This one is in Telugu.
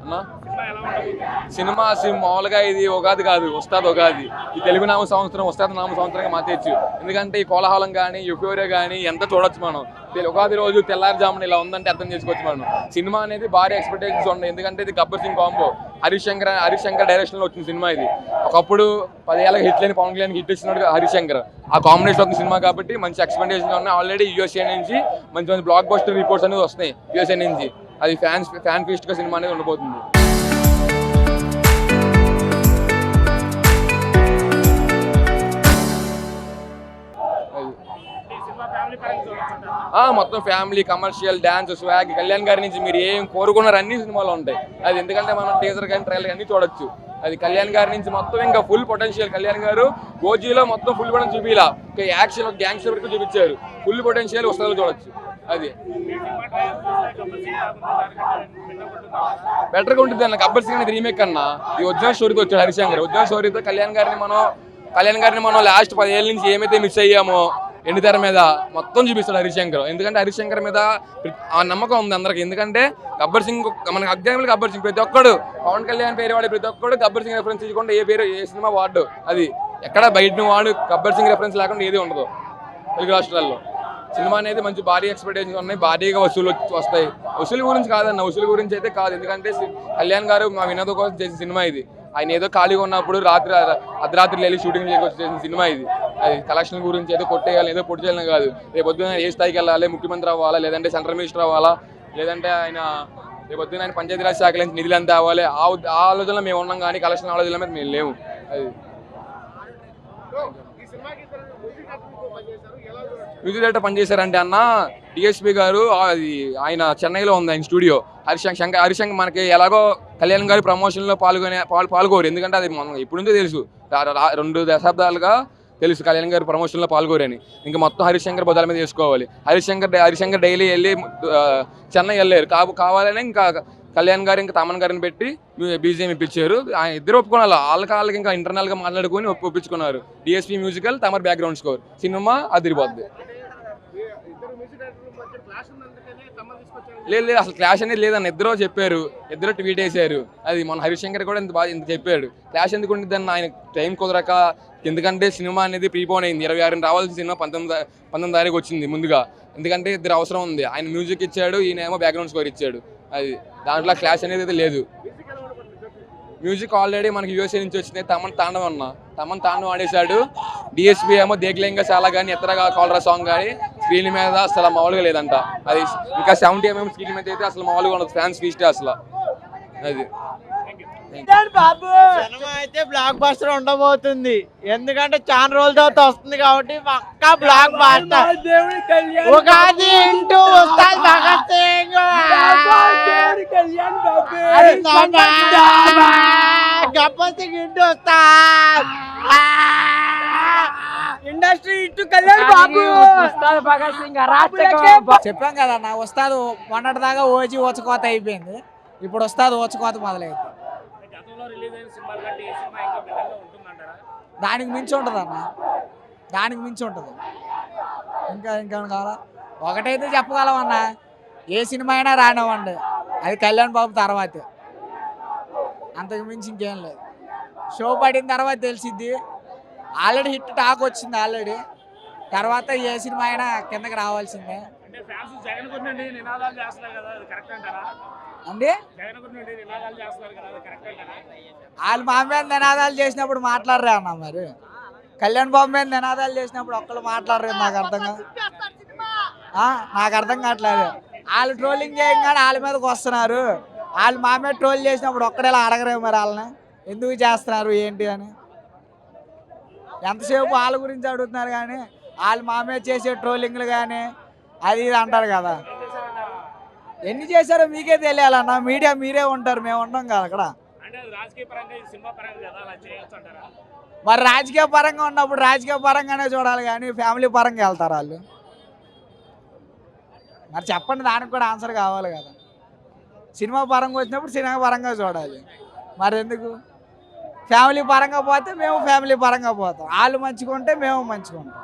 అన్నా సినిమా మామూలుగా ఇది ఉగాది కాదు, ఉస్తాద్ ఉగాది. ఈ తెలుగు నామ సంవత్సరం ఉస్తాద్ నామ సంవత్సరంగా మార్చేయచ్చు. ఎందుకంటే ఈ కోలాహలం కానీ యూఫోరియా కానీ ఎంత చూడొచ్చు మనం. ఉగాది రోజు తెల్లారుజామున ఇలా ఉందంటే అర్థం చేసుకోవచ్చు మనం. సినిమా అనేది భారీ ఎక్స్పెక్టేషన్స్ ఉన్నాయి. ఎందుకంటే ఇది గబ్బర్ సింగ్ కాంబో, హరీష్ శంకర్ డైరెక్షన్ లో వచ్చిన సినిమా ఇది. ఒకప్పుడు 10 ఏళ్ళకి హిట్ లేని పవన్ కళ్యాణ్ హిట్ ఇచ్చినట్టు హరీష్ శంకర్ ఆ కాంబినేషన్ వచ్చిన సినిమా కాబట్టి మంచి ఎక్స్పెక్టేషన్స్ ఉన్నాయి. ఆల్రెడీ యూఎస్ఏ నుంచి మంచి మంచి బ్లాక్ బస్టర్ రిపోర్ట్స్ అనేది వస్తున్నాయి యూఎస్ఏ నుంచి. అది ఫ్యాన్ ఫీస్ట్ గా సినిమా అనేది ఉండబోతుంది. మొత్తం family, commercial, dance, swag, Kalyan గారి నుంచి మీరు ఏం కోరుకున్నారు అన్ని సినిమాలు ఉంటాయి. అది ఎందుకంటే మనం టీజర్ కానీ ట్రైలర్ అన్ని చూడొచ్చు. అది కళ్యాణ్ గారి నుంచి మొత్తం ఇంకా ఫుల్ పొటెన్షియల్. కళ్యాణ్ గారు ఓజీలో మొత్తం ఫుల్ పొటెన్షియల్ చూపిలా, యాక్షన్ గ్యాంగ్స్టర్ వరకు చూపించారు. ఫుల్ పొటెన్షియల్ వస్తుంది చూడొచ్చు. అది బెటర్గా ఉంటుంది అన్న. గబ్బర్ సింగ్ అనేది రీమేక్ అన్న. ఈ ఒరిజినల్ స్టోరీతో వచ్చాడు హరీష్ శంకర్. ఒరిజినల్ స్టోరీతో కళ్యాణ్ గారిని మనం లాస్ట్ 10 ఏళ్ళ నుంచి ఏమైతే మిస్ అయ్యామో ఎండితెర మీద మొత్తం చూపిస్తాడు హరీష్ శంకర్. ఎందుకంటే హరీష్ శంకర్ మీద ఆ నమ్మకం ఉంది అందరికి. ఎందుకంటే గబ్బర్ సింగ్ మనకు అగ్జాంపుల్ గబ్బర్ సింగ్ ప్రతి ఒక్కడు పవన్ కళ్యాణ్ పేరు వాడు, ప్రతి ఒక్కడు గబ్బర్ సింగ్ రెఫరెన్స్ ఇవ్వకుండా ఏ సినిమా వాడు. అది ఎక్కడ బయట వాడు గబ్బర్ సింగ్ రెఫరెన్స్ లేకుండా ఏది ఉండదు తెలుగు రాష్ట్రాల్లో. సినిమా అనేది మంచి భారీ ఎక్స్పెక్టేషన్స్ ఉన్నాయి. భారీగా వసూలు వస్తాయి. వసూలు గురించి కాదన్న, వసూలు గురించి అయితే కాదు. ఎందుకంటే కళ్యాణ్ గారు మా వినోదం కోసం చేసిన సినిమా ఇది. ఆయన ఏదో ఖాళీగా ఉన్నప్పుడు అర్ధరాత్రి వెళ్ళి షూటింగ్ చేయకొచ్చి చేసిన సినిమా ఇది. అది కలెక్షన్ గురించి ఏదో కొట్టేయాలి, ఏదో పొట్టు చేయాలని కాదు. రేపు పొద్దున ఏ స్థాయికి వెళ్ళాలి, ముఖ్యమంత్రి అవ్వాలా, లేదంటే సెంట్రల్ మినిస్టర్ అవ్వాలా, లేదంటే రేపు పొద్దున ఆయన పంచాయతీరాజ్ శాఖ నుంచి నిధులు ఎంత అవ్వాలి, ఆ ఆలోచనలో మేము ఉన్నాం. కానీ కలెక్షన్ ఆలోచనల మీద మేము లేవు. అది మ్యూజిక్ డైరెక్టర్ పనిచేశారంటే అన్న డిఎస్పీ గారు, అది ఆయన చెన్నైలో ఉంది ఆయన స్టూడియో. హరీష్ శంకర్ మనకి ఎలాగో కళ్యాణ్ గారి ప్రమోషన్లో పాల్గొరు. ఎందుకంటే అది మనం ఇప్పుడు నుంచో తెలుసు, 2 దశాబ్దాలుగా తెలుసు కళ్యాణ్ గారి ప్రమోషన్లో పాల్గొరని. ఇంకా మొత్తం హరీష్ శంకర్ బదుల మీద చేసుకోవాలి. హరీష్ శంకర్ డైలీ వెళ్ళి చెన్నై వెళ్ళారు. కావాలని ఇంకా కళ్యాణ్ గారు ఇంకా తమన్ గారిని పెట్టి బీజిఎం ఇప్పించారు. ఆయన ఇద్దరు ఒప్పుకున్నారు. వాళ్ళకి ఇంకా ఇంటర్నల్ గా మాట్లాడుకుని ఒప్పించుకున్నారు. DSP musical, Thaman background score. సినిమా అదిరిపోద్ది. లేదు అసలు క్లాష్ అనేది లేదన్న. ఇద్దరు చెప్పారు, ఇద్దరు ట్వీట్ వేసారు. అది మన హరీష్ శంకర్ కూడా ఇంత చెప్పాడు. క్లాష్ ఎందుకు ఉంటుందని ఆయన టైం కుదరక. ఎందుకంటే సినిమా అనేది ప్రీపోన్ అయింది. 26 రావాల్సిన సినిమా 19 తారీఖు వచ్చింది ముందుగా. ఎందుకంటే ఇద్దరు అవసరం ఉంది. ఆయన మ్యూజిక్ ఇచ్చాడు, ఈయన ఏమో బ్యాక్గ్రౌండ్ స్కోర్ ఇచ్చాడు. అది దాంట్లో క్లాష్ అనేది అయితే లేదు. మ్యూజిక్ ఆల్రెడీ మనకి యూఎస్ఏ నుంచి వచ్చింది. తమన్ తాండవం ఆడేశాడు. డిఎస్పీ ఏమో దేగ్లేంగా చాలా కానీ ఎత్తరగా కాలరా సాంగ్ కానీ స్క్రీన్ మీద అసలు మామూలుగా లేదంట. అది ఇంకా 70 mm స్క్రీన్ మీద అయితే అసలు మామూలుగా ఉండదు. ఫ్యాన్స్ ఫీస్ట్ అసలు. అది సినిమా అయితే బ్లాక్ బస్టర్ ఉండబోతుంది. ఎందుకంటే చాలా రోజుల తర్వాత వస్తుంది కాబట్టి పక్కా blockbuster. Ugadi into Ustaad Bhagat Singh, Gabbar Singh into Ustaad, industry into Kalyan Babu, Ustaad Bhagat Singh. చెప్పాం కదా నా ఉస్తాద్ మొన్నటి దాకా ఓజీ ఓచకోత అయిపోయింది. ఇప్పుడు ఉస్తాద్ ఓచకోత మొదలైంది. దానికి మించి ఉంటుంది అన్న, దానికి మించి ఉంటుంది. ఇంకా కావాలా? ఒకటైతే చెప్పగలం అన్న, ఏ సినిమా అయినా రానివ్వండి, అది కళ్యాణ్ బాబు తర్వాతే. అంతకు మించి ఇంకేం లేదు. షో పడిన తర్వాత తెలిసిద్ది. ఆల్రెడీ హిట్ టాక్ వచ్చింది ఆల్రెడీ. తర్వాత ఏ సినిమా అయినా కిందకి రావాల్సిందే అండి. వాళ్ళు మా మీద నినాదాలు చేసినప్పుడు మాట్లాడరే అన్న. మరి కళ్యాణ్ బాబు మీద నినాదాలు చేసినప్పుడు ఒక్కళ్ళు మాట్లాడరు. నాకు అర్థం కావట్లేదు. వాళ్ళు ట్రోలింగ్ చేయగానే వాళ్ళ మీదకి వస్తున్నారు. వాళ్ళు మా మీద ట్రోల్ చేసినప్పుడు ఒక్కడేలా అడగరే మరి వాళ్ళని ఎందుకు చేస్తున్నారు ఏంటి అని. ఎంతసేపు వాళ్ళ గురించి అడుగుతున్నారు కానీ వాళ్ళు మా మీద చేసే ట్రోలింగ్లు కానీ అది ఇది అంటారు కదా. ఎన్ని చేశారో మీకే తెలియాలన్న. మీడియా మీరే ఉంటారు, మేము ఉంటాం కదా అక్కడ. మరి రాజకీయ పరంగా ఉన్నప్పుడు రాజకీయ పరంగానే చూడాలి కానీ ఫ్యామిలీ పరంగా వెళ్తారు వాళ్ళు. మరి చెప్పండి, దానికి కూడా ఆన్సర్ కావాలి కదా. సినిమా పరంగా వచ్చినప్పుడు సినిమా పరంగా చూడాలి. మరి ఎందుకు ఫ్యామిలీ పరంగా పోతే మేము ఫ్యామిలీ పరంగా పోతాం. వాళ్ళు మంచిగా ఉంటే మేము మంచిగా ఉంటాం.